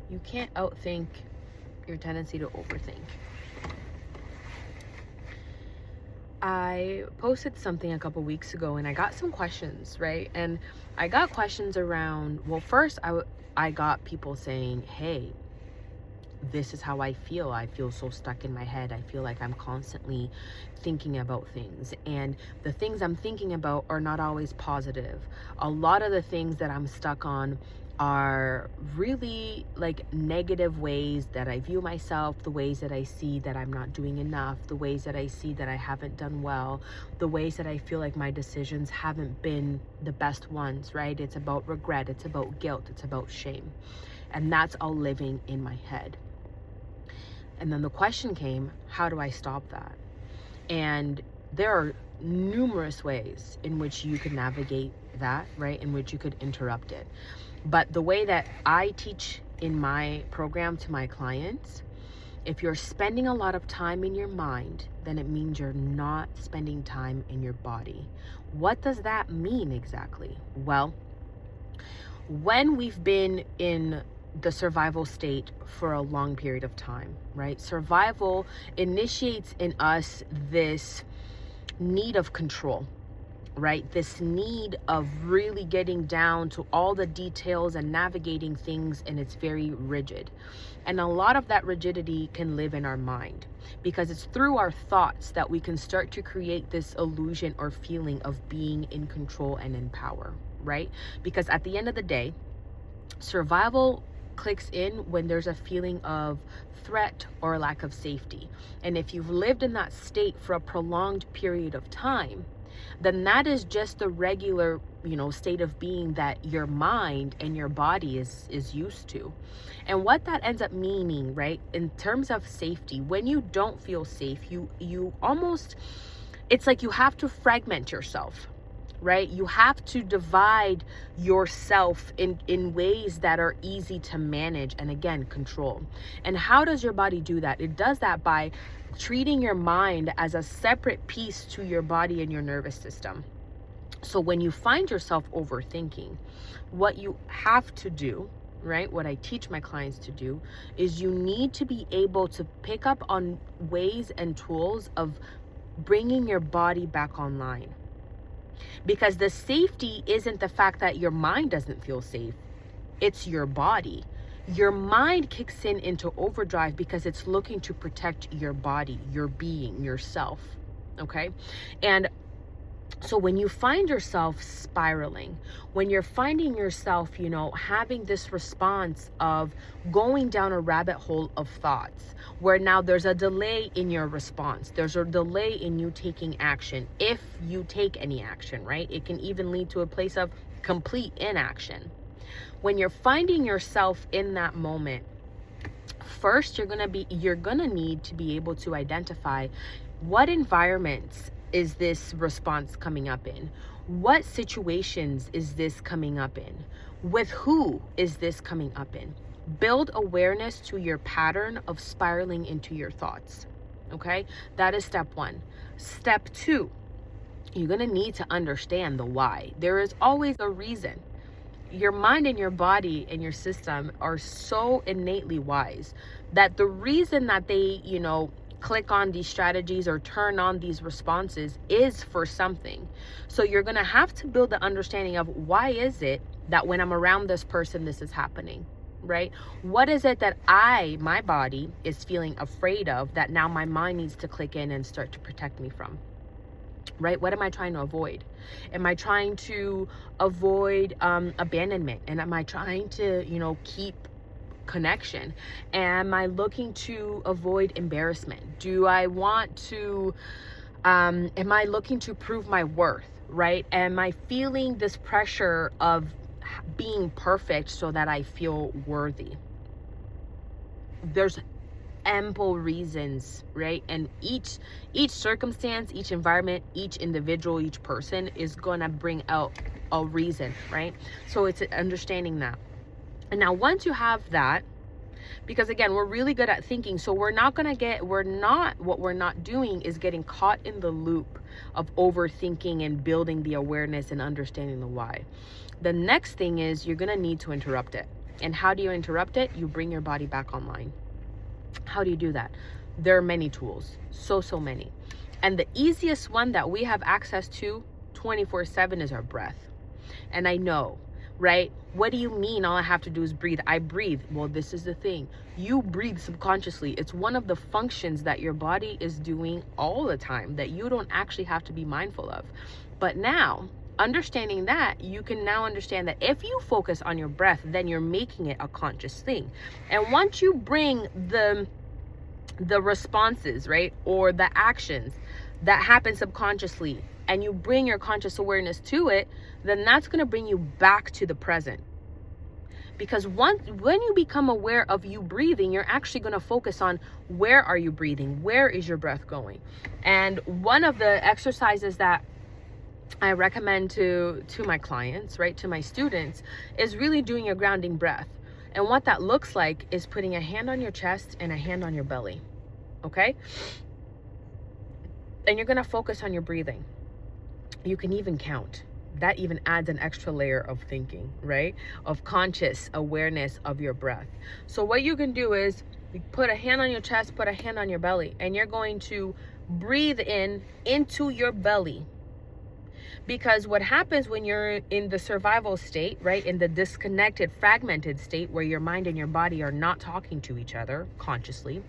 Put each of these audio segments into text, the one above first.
You can't outthink your tendency to overthink. I posted something a couple weeks ago and I got some questions, right? And I got questions around, well, first I got people saying, hey, this is how I feel. I feel so stuck in my head. I feel like I'm constantly thinking about things. And the things I'm thinking about are not always positive. A lot of the things that I'm stuck on are really like negative ways that I view myself, the ways that I see that I'm not doing enough, the ways that I see that I haven't done well, the ways that I feel like my decisions haven't been the best ones, right? It's about regret, it's about guilt, it's about shame. And that's all living in my head. And then the question came, how do I stop that? And there are numerous ways in which you could navigate that, right? In which you could interrupt it. But the way that I teach in my program to my clients, if you're spending a lot of time in your mind, then it means you're not spending time in your body. What does that mean exactly? Well, when we've been in the survival state for a long period of time, right? Survival initiates in us this need of control, right? This need of really getting down to all the details and navigating things, and it's very rigid. And a lot of that rigidity can live in our mind because it's through our thoughts that we can start to create this illusion or feeling of being in control and in power, right? Because at the end of the day, survival clicks in when there's a feeling of threat or lack of safety. And if you've lived in that state for a prolonged period of time, then that is just the regular, state of being that your mind and your body is used to. And what that ends up meaning, right, in terms of safety, when you don't feel safe, you almost, it's like you have to fragment yourself, right? You have to divide yourself in ways that are easy to manage and, again, control. And how does your body do that? It does that by treating your mind as a separate piece to your body and your nervous system. So when you find yourself overthinking, what you have to do, right, what I teach my clients to do, is you need to be able to pick up on ways and tools of bringing your body back online. Because the safety isn't the fact that your mind doesn't feel safe, it's your body. Your mind kicks into overdrive because it's looking to protect your body, your being, yourself, okay? And so when you find yourself spiraling, when you're finding yourself, having this response of going down a rabbit hole of thoughts, where now there's a delay in your response, there's a delay in you taking action, if you take any action, right? It can even lead to a place of complete inaction. When you're finding yourself in that moment, first you're gonna need to be able to identify what environments is this response coming up in? What situations is this coming up in? With who is this coming up in? Build awareness to your pattern of spiraling into your thoughts, okay? That is step one. Step two, you're gonna need to understand the why. There is always a reason. Your mind and your body and your system are so innately wise that the reason that they, click on these strategies or turn on these responses is for something. So you're going to have to build the understanding of why is it that when I'm around this person, this is happening, right? What is it that my body is feeling afraid of that now my mind needs to click in and start to protect me from, right? What am I trying to avoid? Am I trying to avoid abandonment? And am I trying to, keep connection? Am I looking to avoid embarrassment? Do I want to, am I looking to prove my worth, right? Am I feeling this pressure of being perfect so that I feel worthy? There's ample reasons, right? And each circumstance, each environment, each individual, each person is gonna bring out a reason, right? So it's understanding that. And now once you have that, because again, we're really good at thinking, so what we're not doing is getting caught in the loop of overthinking and building the awareness and understanding the why. The next thing is you're gonna need to interrupt it. And how do you interrupt it? You bring your body back online. How do you do that? There are many tools, so many. And the easiest one that we have access to 24/7 is our breath. And I know, right? What do you mean all I have to do is breathe? I breathe. Well, this is the thing. You breathe subconsciously. It's one of the functions that your body is doing all the time that you don't actually have to be mindful of. But now, understanding that, you can now understand that if you focus on your breath, then you're making it a conscious thing. And once you bring the responses, right, or the actions that happen subconsciously, and you bring your conscious awareness to it, then that's going to bring you back to the present. Because when you become aware of you breathing, you're actually going to focus on where are you breathing? Where is your breath going? And one of the exercises that I recommend to my clients, right, to my students, is really doing a grounding breath. And what that looks like is putting a hand on your chest and a hand on your belly. Okay? And you're going to focus on your breathing. You can even count. That even adds an extra layer of thinking, right? Of conscious awareness of your breath. So what you can do is put a hand on your chest, put a hand on your belly, and you're going to breathe into your belly. Because what happens when you're in the survival state, right, in the disconnected, fragmented state where your mind and your body are not talking to each other consciously,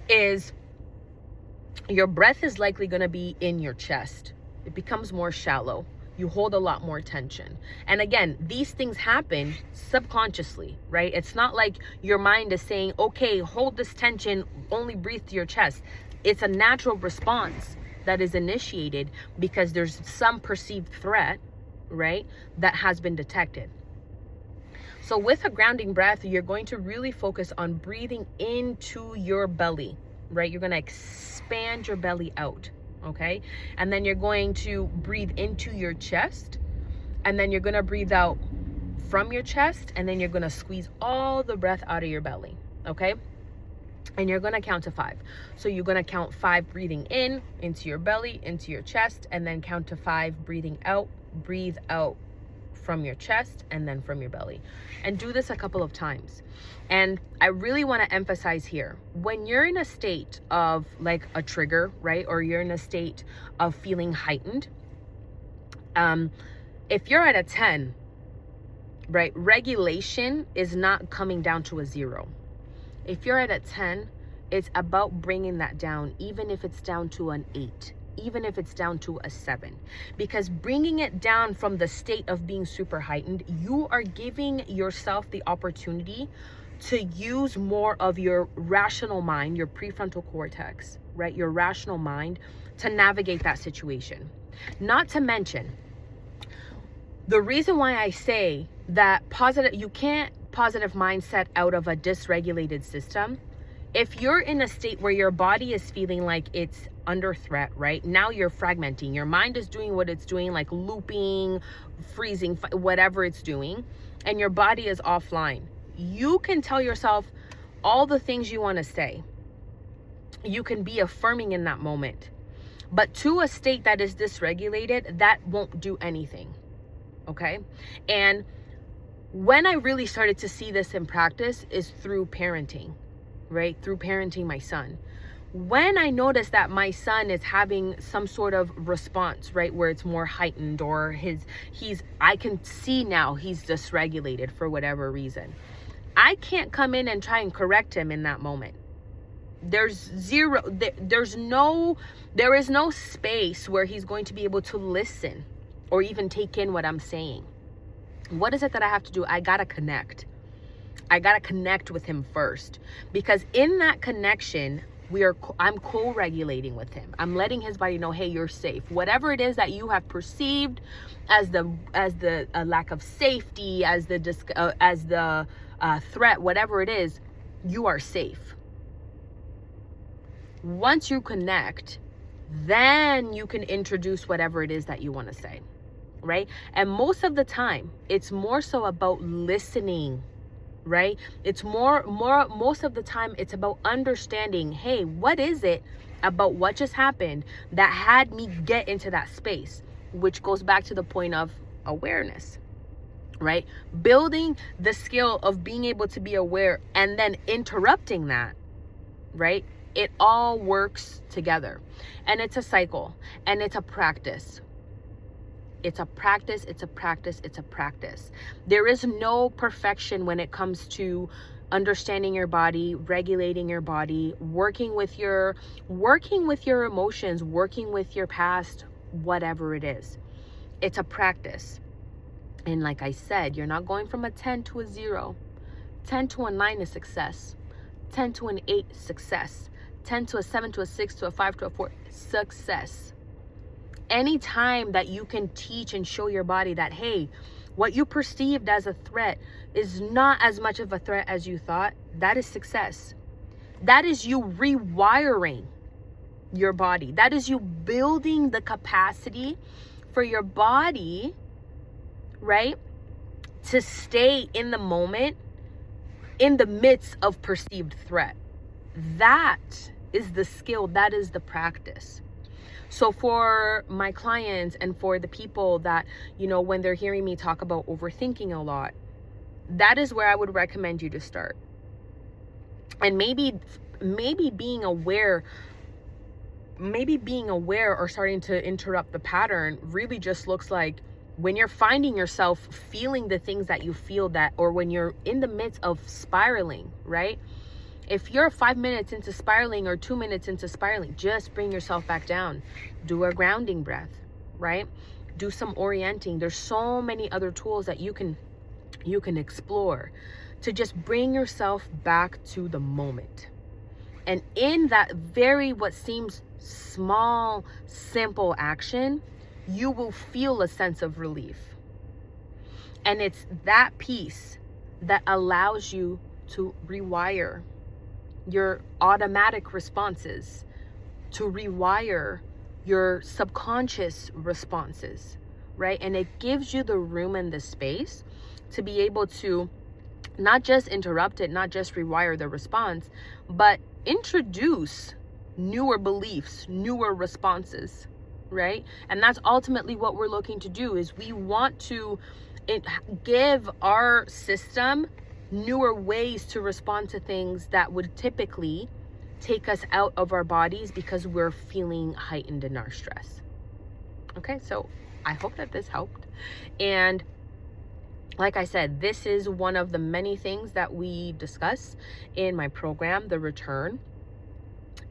is your breath is likely going to be in your chest. It becomes more shallow. You hold a lot more tension. And again, these things happen subconsciously, right? It's not like your mind is saying, okay, hold this tension, only breathe to your chest. It's a natural response that is initiated because there's some perceived threat, right, that has been detected. So with a grounding breath, you're going to really focus on breathing into your belly, right? You're going to expand your belly out, okay? And then you're going to breathe into your chest, and then you're going to breathe out from your chest, and then you're going to squeeze all the breath out of your belly, okay? And you're going to count to 5. So you're going to count 5 breathing in, into your belly, into your chest, and then count to 5 breathing out. Breathe out from your chest and then from your belly. And do this a couple of times. And I really want to emphasize here, when you're in a state of like a trigger, right? Or you're in a state of feeling heightened, if you're at a 10, right, regulation is not coming down to a 0. If you're at a 10, it's about bringing that down, even if it's down to an 8, even if it's down to a 7. Because bringing it down from the state of being super heightened, you are giving yourself the opportunity to use more of your rational mind, your prefrontal cortex, right? Your rational mind to navigate that situation. Not to mention, the reason why I say that you can't positive mindset out of a dysregulated system. If you're in a state where your body is feeling like it's under threat, right? Now you're fragmenting. Your mind is doing what it's doing, like looping, freezing, whatever it's doing, and your body is offline. You can tell yourself all the things you want to say. You can be affirming in that moment. But to a state that is dysregulated, that won't do anything. Okay? And when I really started to see this in practice is through parenting, right? Through parenting my son. When I noticed that my son is having some sort of response, right, where it's more heightened, or I can see now he's dysregulated for whatever reason. I can't come in and try and correct him in that moment. There is no space where he's going to be able to listen or even take in what I'm saying. What is it that I have to do? I gotta connect. I gotta connect with him first, because in that connection, I'm co-regulating with him. I'm letting his body know, hey, you're safe. Whatever it is that you have perceived as the lack of safety, as the threat, whatever it is, you are safe. Once you connect, then you can introduce whatever it is that you want to say. Right? And most of the time, it's more so about listening, right? It's most of the time, it's about understanding, hey, what is it about what just happened that had me get into that space? Which goes back to the point of awareness. right? Building the skill of being able to be aware and then interrupting that, right? It all works together, and it's a cycle, and it's a practice. It's a practice, it's a practice, it's a practice. There is no perfection when it comes to understanding your body, regulating your body, working with your emotions, working with your past, whatever it is. It's a practice. And like I said, you're not going from a 10 to a 0. 10 to a 9 is success. 10 to an 8 is success. 10 to a 7 to a 6 to a 5 to a 4, success. Anytime that you can teach and show your body that, hey, what you perceived as a threat is not as much of a threat as you thought, that is success. That is you rewiring your body. That is you building the capacity for your body, right, to stay in the moment in the midst of perceived threat. That is the skill. That is the practice. So for my clients and for the people that, when they're hearing me talk about overthinking a lot, that is where I would recommend you to start. And maybe being aware or starting to interrupt the pattern really just looks like when you're finding yourself feeling the things that you feel, that, or when you're in the midst of spiraling, right? If you're 5 minutes into spiraling or 2 minutes into spiraling, just bring yourself back down. Do a grounding breath, right? Do some orienting. There's so many other tools that you can explore to just bring yourself back to the moment. And in that what seems small, simple action, you will feel a sense of relief. And it's that piece that allows you to rewire your automatic responses, to rewire your subconscious responses, right? And it gives you the room and the space to be able to not just interrupt it, not just rewire the response, but introduce newer beliefs, newer responses, right? And that's ultimately what we're looking to do, is we want to give our system newer ways to respond to things that would typically take us out of our bodies because we're feeling heightened in our stress. Okay, so I hope that this helped. And like I said, this is one of the many things that we discuss in my program, The Return.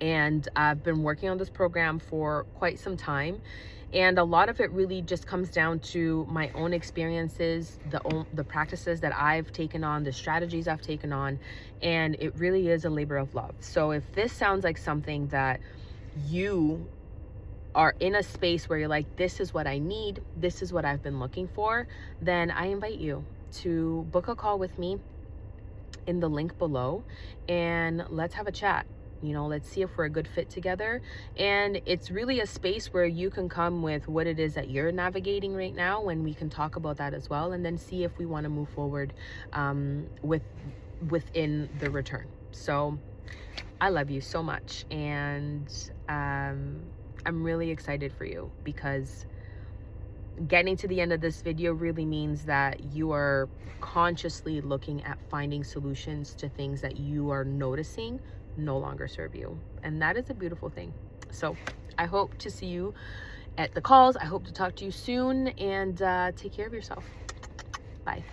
And I've been working on this program for quite some time. And a lot of it really just comes down to my own experiences, the practices that I've taken on, the strategies I've taken on, and it really is a labor of love. So if this sounds like something that you are in a space where you're like, this is what I need, this is what I've been looking for, then I invite you to book a call with me in the link below, and let's have a chat. Let's see if we're a good fit together. And it's really a space where you can come with what it is that you're navigating right now, and we can talk about that as well, and then see if we want to move forward within the return. So I love you so much, and I'm really excited for you, because getting to the end of this video really means that you are consciously looking at finding solutions to things that you are noticing no longer serve you. And that is a beautiful thing. So I hope to see you at the calls. I hope to talk to you soon, and take care of yourself. Bye.